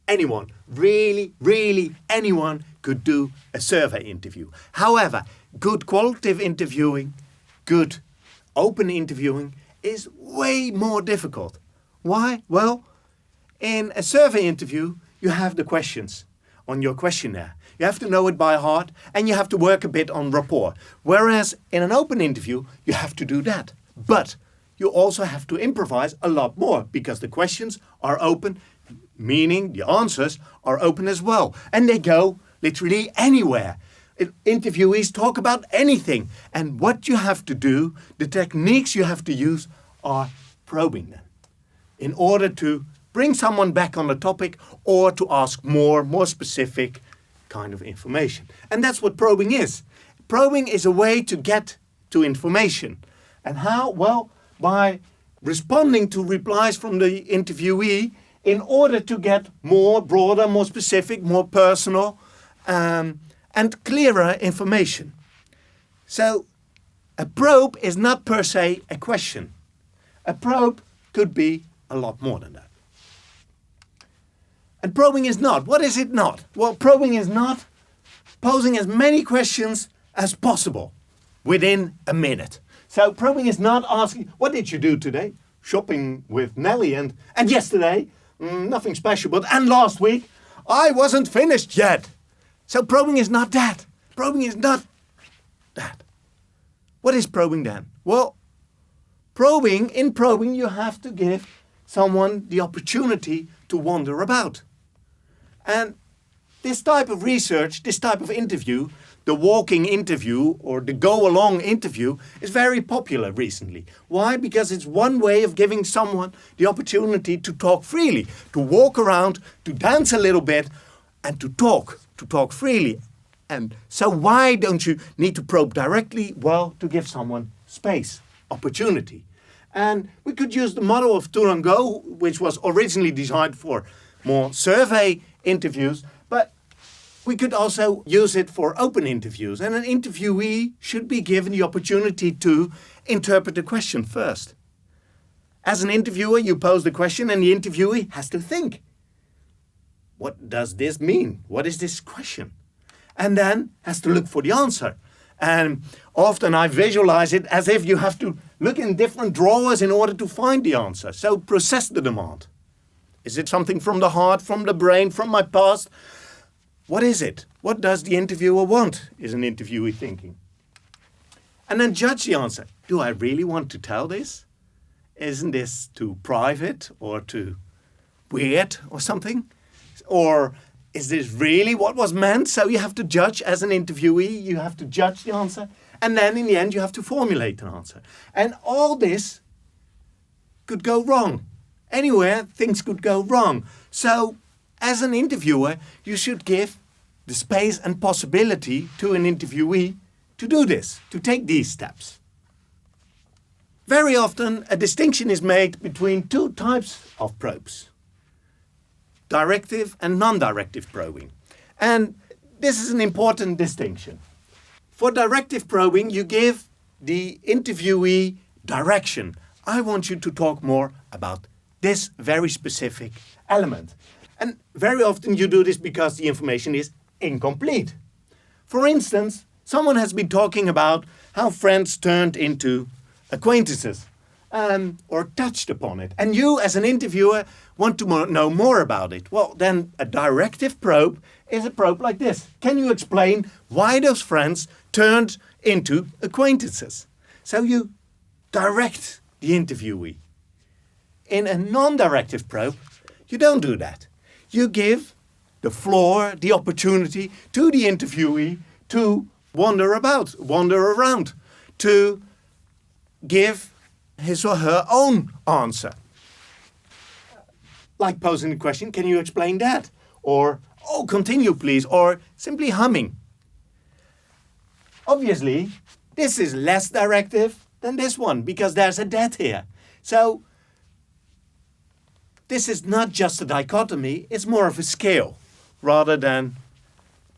anyone, really anyone could do a survey interview. However, good qualitative interviewing, good open interviewing is way more difficult. Why? Well, in a survey interview, you have the questions on your questionnaire. You have to know it by heart and you have to work a bit on rapport. Whereas in an open interview, you have to do that. But you also have to improvise a lot more because the questions are open, meaning the answers are open as well. And they go literally anywhere. Interviewees talk about anything. And what you have to do, the techniques you have to use are probing them in order to bring someone back on the topic or to ask more specific kind of information. And that's what probing is. Probing is a way to get to information. And how? Well, by responding to replies from the interviewee in order to get more broader, more specific, more personal and clearer information. So a probe is not per se a question. A probe could be a lot more than that. And probing is not. What is it not? Well, probing is not posing as many questions as possible within a minute. So probing is not asking, what did you do today? Shopping with Nelly and yesterday? Nothing special, and last week? I wasn't finished yet. So probing is not that. Probing is not that. What is probing then? Well, in probing you have to give someone the opportunity to wander about. And this type of research, this type of interview, the walking interview or the go-along interview is very popular recently. Why? Because it's one way of giving someone the opportunity to talk freely, to walk around, to dance a little bit and to talk freely. And so why don't you need to probe directly? Well, to give someone space, opportunity. And we could use the model of Tourangeau, which was originally designed for more survey interviews, but we could also use it for open interviews. And an interviewee should be given the opportunity to interpret the question first. As an interviewer, you pose the question and the interviewee has to think. What does this mean? What is this question? And then has to look for the answer. And often I visualize it as if you have to look in different drawers in order to find the answer. So process the demand. Is it something from the heart, from the brain, from my past? What is it? What does the interviewer want, is an interviewee thinking. And then judge the answer. Do I really want to tell this? Isn't this too private or too weird or something? Or is this really what was meant? So you have to judge as an interviewee, you have to judge the answer. And then in the end you have to formulate an answer. And all this could go wrong. Anywhere things could go wrong. So as an interviewer, you should give the space and possibility to an interviewee to do this, to take these steps. Very often a distinction is made between two types of probes. Directive and non-directive probing. And this is an important distinction. For directive probing, you give the interviewee direction. I want you to talk more about this very specific element. And very often you do this because the information is incomplete. For instance, someone has been talking about how friends turned into acquaintances or touched upon it. And you as an interviewer want to know more about it. Well, then a directive probe is a probe like this. Can you explain why those friends turned into acquaintances? So you direct the interviewee. In a non-directive probe, you don't do that. You give the floor, the opportunity to the interviewee to wander around, to give his or her own answer. Like posing the question, can you explain that? Or, oh, continue please, or simply humming. Obviously, this is less directive than this one because there's a debt here. So, this is not just a dichotomy, it's more of a scale rather than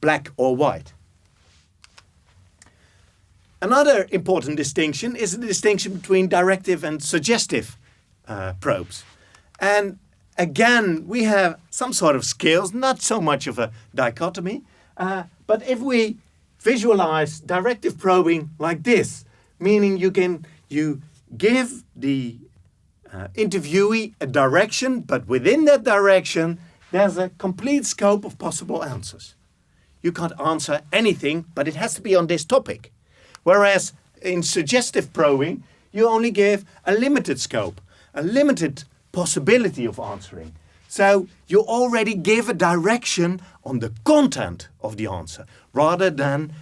black or white. Another important distinction is the distinction between directive and suggestive probes. And again, we have some sort of skills, not so much of a dichotomy. But if we visualize directive probing like this, meaning you give the interviewee a direction, but within that direction, there's a complete scope of possible answers. You can't answer anything, but it has to be on this topic. Whereas in suggestive probing, you only give a limited scope, a limited possibility of answering. So you already give a direction on the content of the answer rather than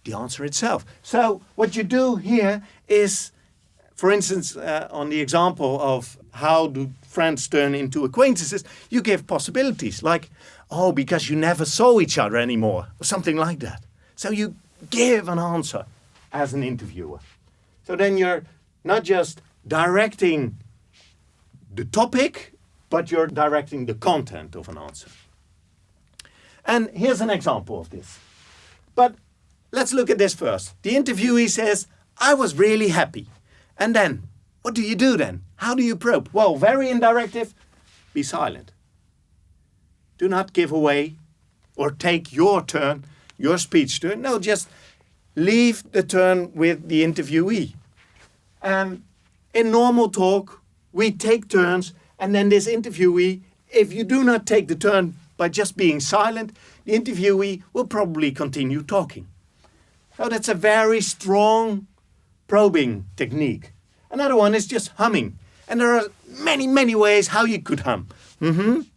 the answer itself. So what you do here is, for instance, on the example of how do friends turn into acquaintances, you give possibilities like, oh, because you never saw each other anymore, or something like that. So you give an answer as an interviewer. So then you're not just directing the topic, but you're directing the content of an answer. And here's an example of this. But let's look at this first. The interviewee says, I was really happy. And then, what do you do then? How do you probe? Well, very indirective, be silent. Do not give away or take your turn, your speech turn. No, just leave the turn with the interviewee. And in normal talk, we take turns, and then this interviewee, if you do not take the turn by just being silent, the interviewee will probably continue talking. So that's a very strong probing technique. Another one is just humming. And there are many, many ways how you could hum. And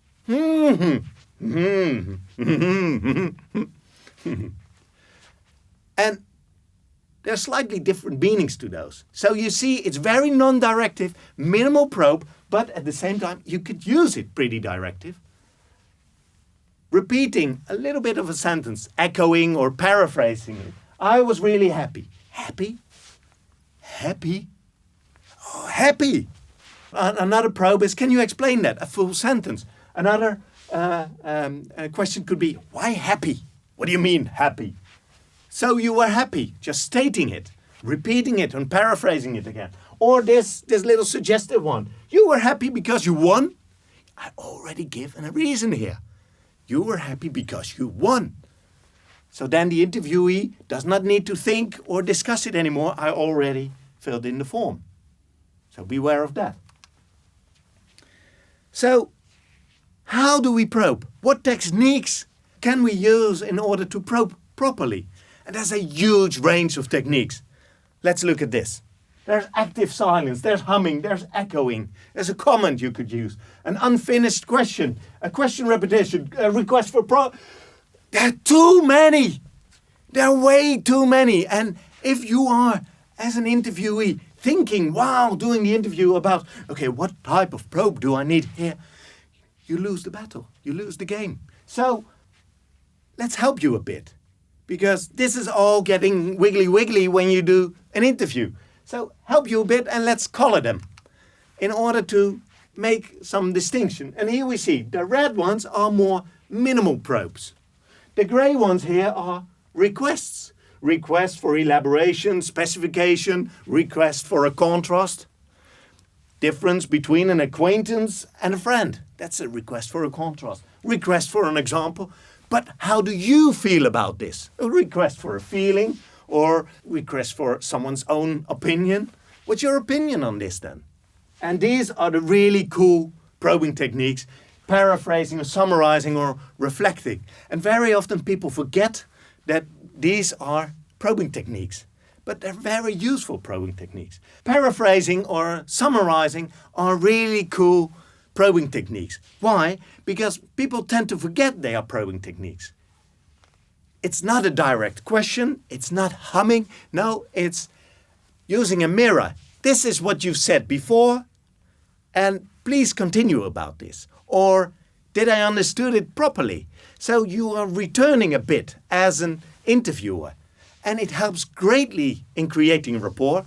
there are slightly different meanings to those. So you see, it's very non-directive, minimal probe, but at the same time, you could use it pretty directive. Repeating a little bit of a sentence, echoing or paraphrasing it. I was really happy. Happy? Happy? Oh, happy! Another probe is, can you explain that? A full sentence. Another question could be, why happy? What do you mean, happy? So you were happy, just stating it, repeating it and paraphrasing it again. Or this little suggestive one. You were happy because you won? I already given a reason here. You were happy because you won. So then the interviewee does not need to think or discuss it anymore. I already filled in the form. So beware of that. So how do we probe? What techniques can we use in order to probe properly? And there's a huge range of techniques. Let's look at this. There's active silence, there's humming, there's echoing. There's a comment you could use, an unfinished question, a question repetition, a request for There are too many. There are way too many. And if you are, as an interviewee, thinking while doing the interview about, okay, what type of probe do I need here? You lose the battle. You lose the game. So let's help you a bit. Because this is all getting wiggly when you do an interview. So help you a bit and let's color them in order to make some distinction. And here we see the red ones are more minimal probes. The gray ones here are requests. Requests for elaboration, specification, request for a contrast. Difference between an acquaintance and a friend. That's a request for a contrast. Request for an example. But how do you feel about this? A request for a feeling or request for someone's own opinion. What's your opinion on this then? And these are the really cool probing techniques, paraphrasing or summarizing or reflecting. And very often people forget that these are probing techniques, but they're very useful probing techniques. Paraphrasing or summarizing are really cool probing techniques. Why? Because people tend to forget they are probing techniques. It's not a direct question. It's not humming. No, it's using a mirror. This is what you said before, and please continue about this. Or did I understood it properly? So you are returning a bit as an interviewer, and it helps greatly in creating rapport.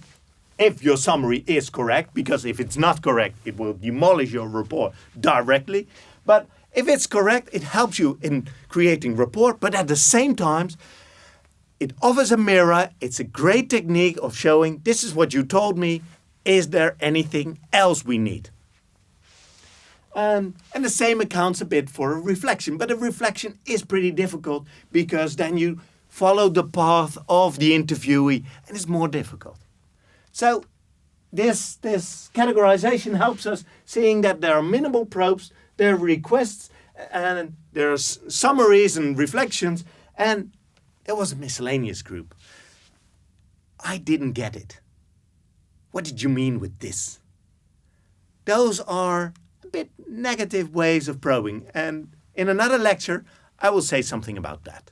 If your summary is correct, because if it's not correct, it will demolish your rapport directly. But if it's correct, it helps you in creating rapport, but at the same time, it offers a mirror. It's a great technique of showing, this is what you told me. Is there anything else we need? And the same accounts a bit for a reflection. But a reflection is pretty difficult because then you follow the path of the interviewee and it's more difficult. So this categorization helps us seeing that there are minimal probes, there are requests, and there are summaries and reflections, and there was a miscellaneous group. I didn't get it. What did you mean with this? Those are a bit negative ways of probing, and in another lecture I will say something about that.